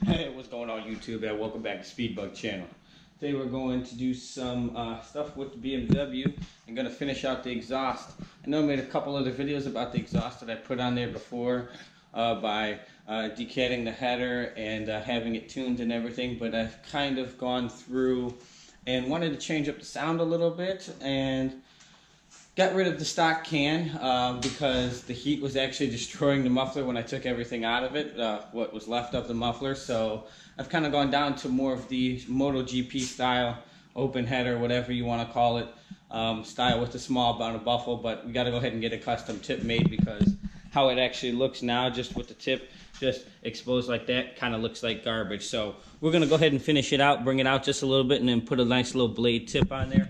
Hey, what's going on YouTube? And welcome back to Speedbug channel. Today we're going to do some stuff with the BMW. I'm going to finish out the exhaust. I know I made a couple other videos about the exhaust that I put on there before by decatting the header and having it tuned and everything, but I've kind of gone through and wanted to change up the sound a little bit and got rid of the stock can because the heat was actually destroying the muffler when I took everything out of it, what was left of the muffler. So I've kind of gone down to more of the MotoGP style, open header, whatever you want to call it, style with a small amount of buffle. But we got to go ahead and get a custom tip made because how it actually looks now, just with the tip just exposed like that, kind of looks like garbage. So we're going to go ahead and finish it out, bring it out just a little bit, and then put a nice little blade tip on there.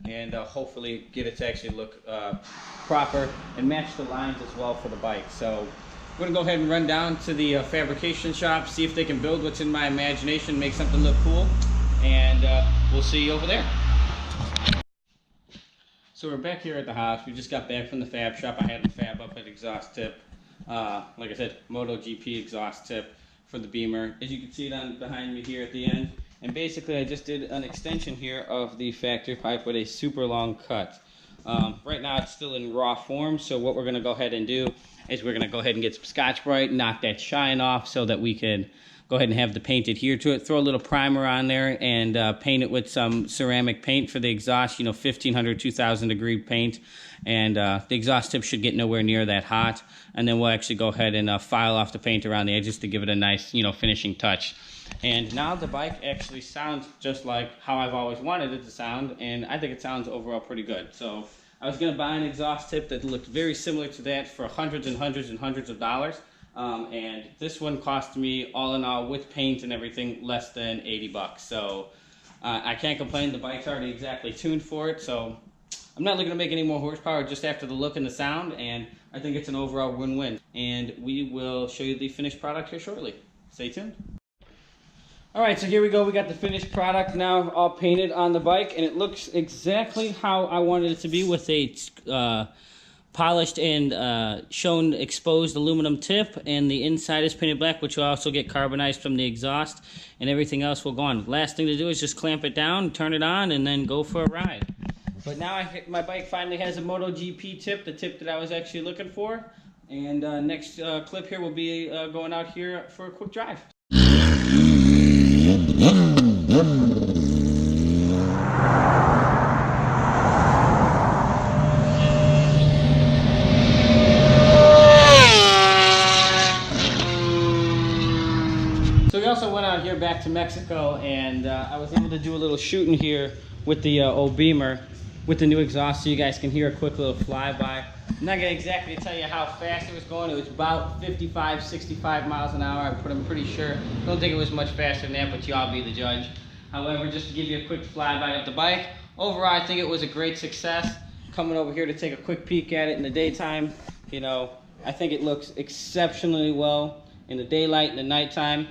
And hopefully get it to actually look proper and match the lines as well for the bike. So we're going to go ahead and run down to the fabrication shop, see if they can build what's in my imagination, make something look cool, and we'll see you over there. So we're back here at the house. We just got back from the fab shop. I had to fab up an exhaust tip. Like I said, MotoGP exhaust tip for the Beamer. As you can see it on behind me here at the end. And basically I just did an extension here of the factory pipe with a super long cut. Right now it's still in raw form, so what we're going to go ahead and do is we're going to go ahead and get some Scotch-Brite, knock that shine off so that we can go ahead and have the paint adhere to it. Throw a little primer on there and paint it with some ceramic paint for the exhaust, 1500, 2000 degree paint. And the exhaust tip should get nowhere near that hot. And then we'll actually go ahead and file off the paint around the edges to give it a nice, finishing touch. And now the bike actually sounds just like how I've always wanted it to sound, and I think it sounds overall pretty good. So I was going to buy an exhaust tip that looked very similar to that for hundreds and hundreds and hundreds of dollars. And this one cost me, all in all, with paint and everything, less than 80 bucks. So I can't complain. The bike's already exactly tuned for it. So I'm not looking to make any more horsepower just after the look and the sound. And I think it's an overall win-win. And we will show you the finished product here shortly. Stay tuned. Alright, so here we go. We got the finished product now all painted on the bike. And it looks exactly how I wanted it to be, with a polished and shown exposed aluminum tip, and the inside is painted black, which will also get carbonized from the exhaust, and everything else will go on. Last thing to do is just clamp it down, turn it on, and then go for a ride. But now my bike finally has a MotoGP tip, the tip that I was actually looking for. And next clip here will be going out here for a quick drive. So we also went out here back to Mexico, and I was able to do a little shooting here with the old Beamer with the new exhaust, so you guys can hear a quick little flyby. I'm not going to exactly tell you how fast it was going. It was about 55, 65 miles an hour. I'm pretty sure. I don't think it was much faster than that, but y'all be the judge. However, just to give you a quick flyby of the bike, overall I think it was a great success. Coming over here to take a quick peek at it in the daytime, I think it looks exceptionally well in the daylight and the nighttime.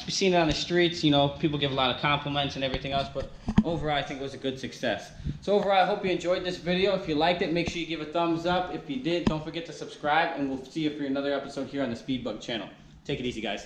Seeing it on the streets, people give a lot of compliments and everything else, but overall I think it was a good success. So overall, I hope you enjoyed this video. If you liked it, make sure you give a thumbs up. If you did, don't forget to subscribe, and we'll see you for another episode here on the Speedbug channel. Take it easy, guys.